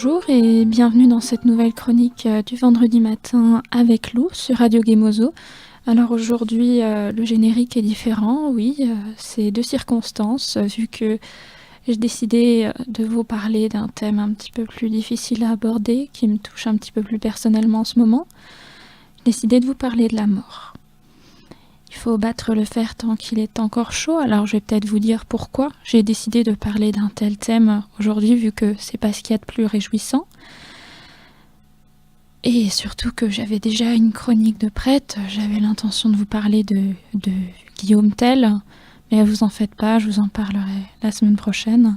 Bonjour et bienvenue dans cette nouvelle chronique du vendredi matin avec Lou sur Radio Gemozo. Alors aujourd'hui, le générique est différent, oui, c'est de circonstance, vu que j'ai décidé de vous parler d'un thème un petit peu plus difficile à aborder, qui me touche un petit peu plus personnellement en ce moment. J'ai décidé de vous parler de la mort. Il faut battre le fer tant qu'il est encore chaud, alors je vais peut-être vous dire pourquoi j'ai décidé de parler d'un tel thème aujourd'hui, vu que c'est pas ce qu'il y a de plus réjouissant. Et surtout que j'avais déjà une chronique de prête, j'avais l'intention de vous parler de Guillaume Tell, mais vous en faites pas, je vous en parlerai la semaine prochaine.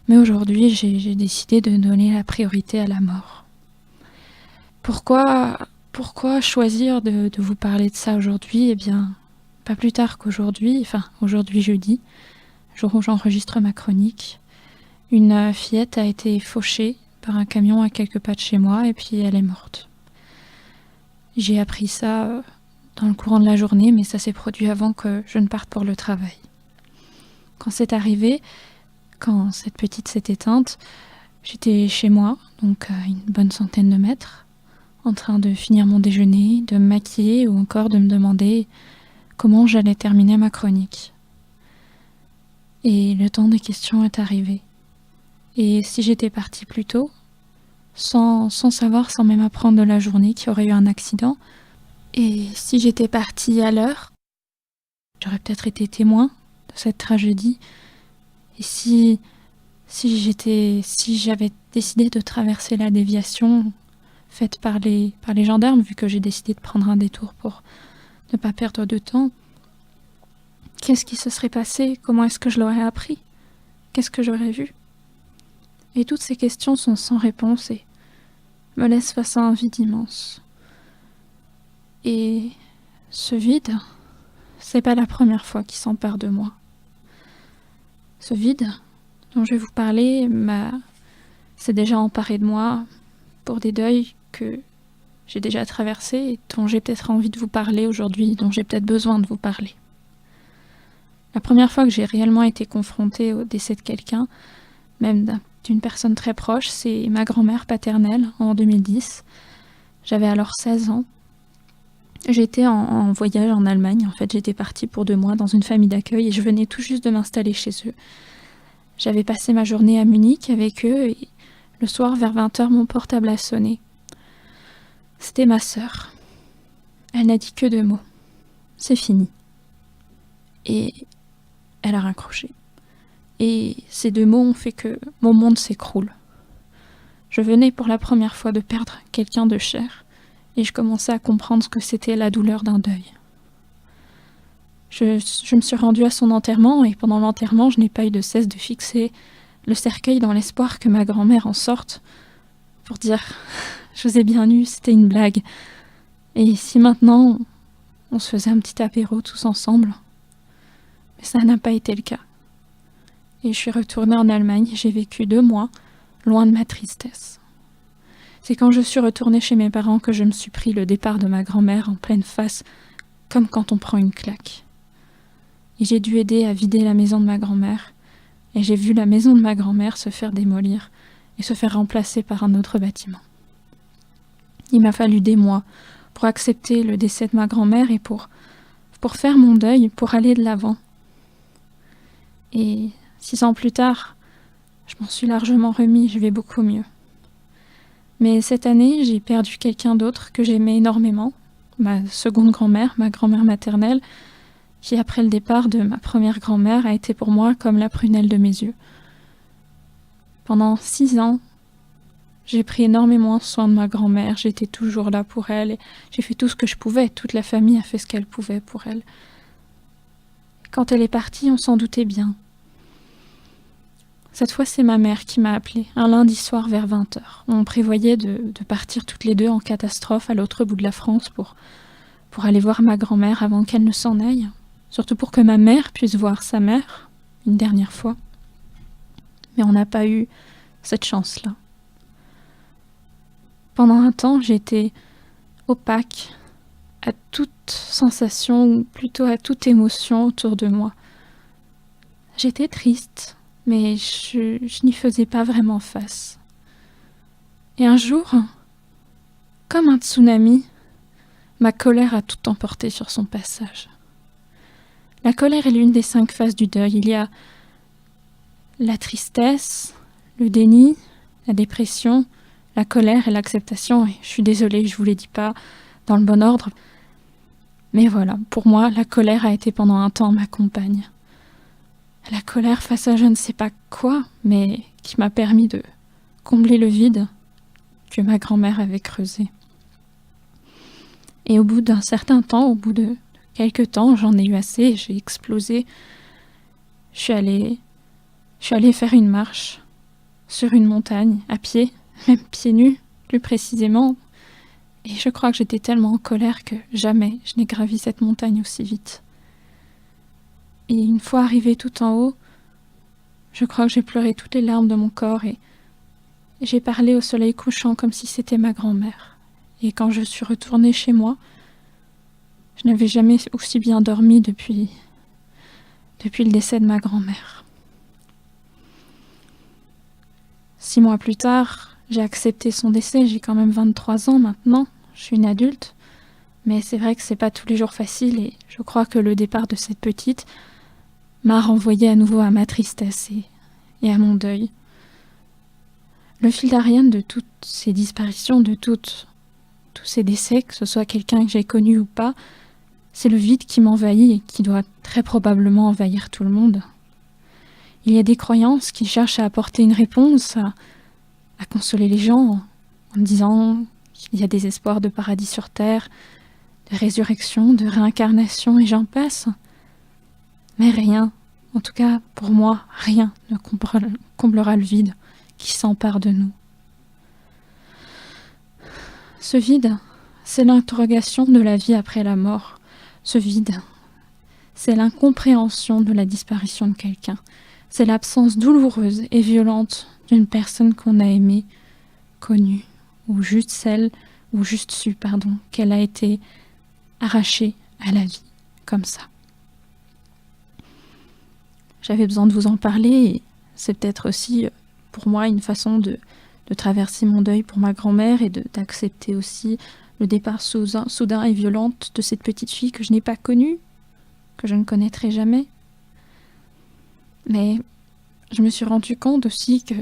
Mais aujourd'hui, j'ai décidé de donner la priorité à la mort. Pourquoi choisir de vous parler de ça aujourd'hui ? Eh bien, pas plus tard qu'aujourd'hui, enfin aujourd'hui jeudi, jour où j'enregistre ma chronique, une fillette a été fauchée par un camion à quelques pas de chez moi et puis elle est morte. J'ai appris ça dans le courant de la journée, mais ça s'est produit avant que je ne parte pour le travail. Quand c'est arrivé, quand cette petite s'est éteinte, j'étais chez moi, donc à une bonne centaine de mètres, en train de finir mon déjeuner, de me maquiller ou encore de me demander comment j'allais terminer ma chronique. Et le temps des questions est arrivé. Et si j'étais partie plus tôt, sans savoir, sans même apprendre de la journée qu'il y aurait eu un accident, et si j'étais partie à l'heure, j'aurais peut-être été témoin de cette tragédie. Et si j'avais décidé de traverser la déviation faite par les gendarmes, vu que j'ai décidé de prendre un détour pour ne pas perdre de temps, qu'est-ce qui se serait passé ? Comment est-ce que je l'aurais appris ? Qu'est-ce que j'aurais vu ? Et toutes ces questions sont sans réponse et me laissent face à un vide immense. Et ce vide, c'est pas la première fois qu'il s'empare de moi. Ce vide dont je vais vous parler s'est déjà emparé de moi pour des deuils que j'ai déjà traversés et dont j'ai peut-être envie de vous parler aujourd'hui, dont j'ai peut-être besoin de vous parler. La première fois que j'ai réellement été confrontée au décès de quelqu'un, même d'une personne très proche, c'est ma grand-mère paternelle en 2010. J'avais alors 16 ans. J'étais en voyage en Allemagne. En fait, j'étais partie pour 2 mois dans une famille d'accueil et je venais tout juste de m'installer chez eux. J'avais passé ma journée à Munich avec eux et le soir, vers 20h, mon portable a sonné. C'était ma sœur. Elle n'a dit que 2 mots. C'est fini. Et elle a raccroché. Et ces 2 mots ont fait que mon monde s'écroule. Je venais pour la première fois de perdre quelqu'un de cher et je commençais à comprendre ce que c'était la douleur d'un deuil. Je me suis rendue à son enterrement et pendant l'enterrement, je n'ai pas eu de cesse de fixer le cercueil dans l'espoir que ma grand-mère en sorte pour dire « Je vous ai bien eu, c'était une blague. Et si maintenant, on se faisait un petit apéro tous ensemble ?» Mais ça n'a pas été le cas. Et je suis retournée en Allemagne, j'ai vécu 2 mois, loin de ma tristesse. C'est quand je suis retournée chez mes parents que je me suis pris le départ de ma grand-mère en pleine face, comme quand on prend une claque. Et j'ai dû aider à vider la maison de ma grand-mère, et j'ai vu la maison de ma grand-mère se faire démolir et se faire remplacer par un autre bâtiment. Il m'a fallu des mois pour accepter le décès de ma grand-mère et pour faire mon deuil, pour aller de l'avant. Et 6 ans plus tard, je m'en suis largement remis, je vais beaucoup mieux. Mais cette année, j'ai perdu quelqu'un d'autre que j'aimais énormément, ma seconde grand-mère, ma grand-mère maternelle, qui après le départ de ma première grand-mère a été pour moi comme la prunelle de mes yeux. Pendant 6 ans, j'ai pris énormément soin de ma grand-mère, j'étais toujours là pour elle, et j'ai fait tout ce que je pouvais, toute la famille a fait ce qu'elle pouvait pour elle. Quand elle est partie, on s'en doutait bien. Cette fois, c'est ma mère qui m'a appelée, un lundi soir vers 20h. On prévoyait de partir toutes les 2 en catastrophe à l'autre bout de la France pour aller voir ma grand-mère avant qu'elle ne s'en aille. Surtout pour que ma mère puisse voir sa mère une dernière fois. Mais on n'a pas eu cette chance-là. Pendant un temps, j'étais opaque à toute sensation, ou plutôt à toute émotion autour de moi. J'étais triste, mais je n'y faisais pas vraiment face. Et un jour, comme un tsunami, ma colère a tout emporté sur son passage. La colère est l'une des 5 phases du deuil. Il y a la tristesse, le déni, la dépression, la colère et l'acceptation. Et je suis désolée, je vous les dis pas dans le bon ordre. Mais voilà, pour moi, la colère a été pendant un temps ma compagne. La colère face à je ne sais pas quoi, mais qui m'a permis de combler le vide que ma grand-mère avait creusé. Et au bout d'un certain temps, au bout de quelques temps, j'en ai eu assez, j'ai explosé. Je suis allée faire une marche sur une montagne, à pied, même pieds nus, plus précisément. Et je crois que j'étais tellement en colère que jamais je n'ai gravi cette montagne aussi vite. Et une fois arrivée tout en haut, je crois que j'ai pleuré toutes les larmes de mon corps et j'ai parlé au soleil couchant comme si c'était ma grand-mère. Et quand je suis retournée chez moi, je n'avais jamais aussi bien dormi depuis le décès de ma grand-mère. 6 mois plus tard, j'ai accepté son décès, j'ai quand même 23 ans maintenant, je suis une adulte, mais c'est vrai que c'est pas tous les jours facile et je crois que le départ de cette petite m'a renvoyé à nouveau à ma tristesse et à mon deuil. Le fil d'Ariane de toutes ces disparitions, de tous ces décès, que ce soit quelqu'un que j'ai connu ou pas, c'est le vide qui m'envahit et qui doit très probablement envahir tout le monde. Il y a des croyances qui cherchent à apporter une réponse, à consoler les gens en disant qu'il y a des espoirs de paradis sur terre, de résurrection, de réincarnation et j'en passe. Mais rien, en tout cas pour moi, rien ne comblera le vide qui s'empare de nous. Ce vide, c'est l'interrogation de la vie après la mort. Ce vide, c'est l'incompréhension de la disparition de quelqu'un. C'est l'absence douloureuse et violente d'une personne qu'on a aimée, connue, ou juste su, qu'elle a été arrachée à la vie, comme ça. J'avais besoin de vous en parler et c'est peut-être aussi pour moi une façon de traverser mon deuil pour ma grand-mère et d'accepter aussi le départ soudain et violent de cette petite fille que je n'ai pas connue, que je ne connaîtrai jamais. Mais je me suis rendu compte aussi que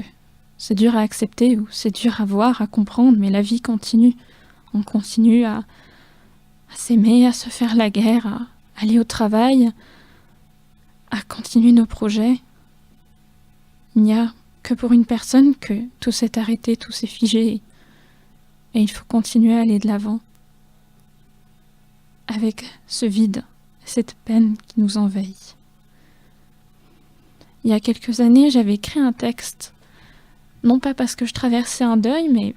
c'est dur à accepter ou c'est dur à voir, à comprendre, mais la vie continue. On continue à s'aimer, à se faire la guerre, à aller au travail, à continuer nos projets. Il n'y a que pour une personne que tout s'est arrêté, tout s'est figé. Et il faut continuer à aller de l'avant. Avec ce vide, cette peine qui nous envahit. Il y a quelques années, j'avais écrit un texte, non pas parce que je traversais un deuil, mais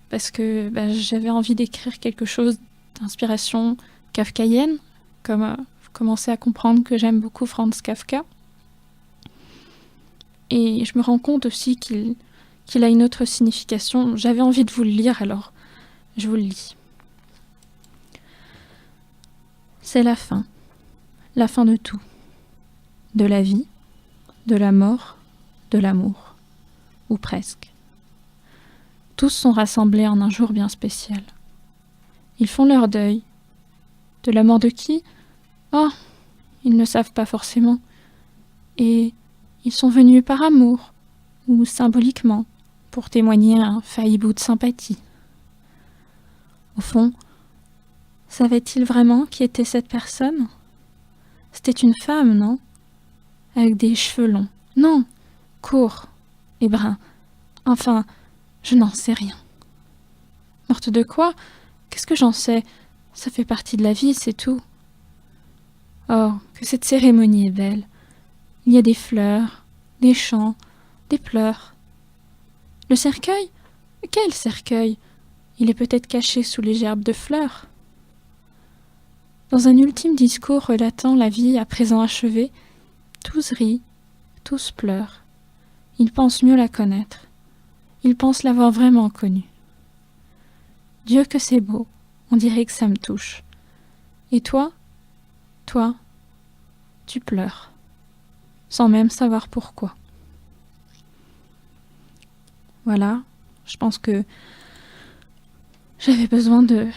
parce que j'avais envie d'écrire quelque chose d'inspiration kafkaïenne, comme vous commencez à comprendre que j'aime beaucoup Franz Kafka. Et je me rends compte aussi qu'il a une autre signification. J'avais envie de vous le lire, alors je vous le lis. C'est la fin de tout, de la vie, de la mort, de l'amour, ou presque. Tous sont rassemblés en un jour bien spécial. Ils font leur deuil. De la mort de qui ? Oh, ils ne savent pas forcément. Et ils sont venus par amour, ou symboliquement, pour témoigner un failli bout de sympathie. Au fond, savait-il vraiment qui était cette personne ? C'était une femme, non ? Avec des cheveux longs. Non, courts et bruns. Enfin, je n'en sais rien. Morte de quoi ? Qu'est-ce que j'en sais ? Ça fait partie de la vie, c'est tout. Oh, que cette cérémonie est belle. Il y a des fleurs, des chants, des pleurs. Le cercueil ? Quel cercueil ? Il est peut-être caché sous les gerbes de fleurs. Dans un ultime discours relatant la vie à présent achevée, tous rient, tous pleurent. Ils pensent mieux la connaître. Ils pensent l'avoir vraiment connue. Dieu que c'est beau, on dirait que ça me touche. Et toi, tu pleures, sans même savoir pourquoi. Voilà, Je pense que j'avais besoin de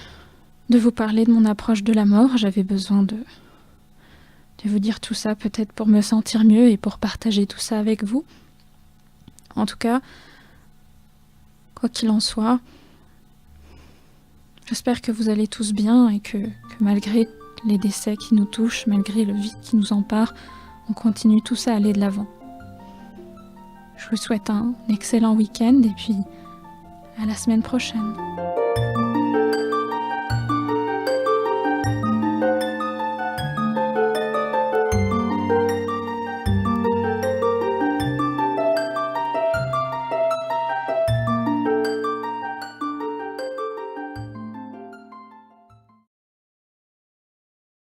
vous parler de mon approche de la mort. J'avais besoin de vous dire tout ça, peut-être pour me sentir mieux et pour partager tout ça avec vous. En tout cas, quoi qu'il en soit, j'espère que vous allez tous bien et que malgré les décès qui nous touchent, malgré le vide qui nous empare, on continue tous à aller de l'avant. Je vous souhaite un excellent week-end et puis à la semaine prochaine.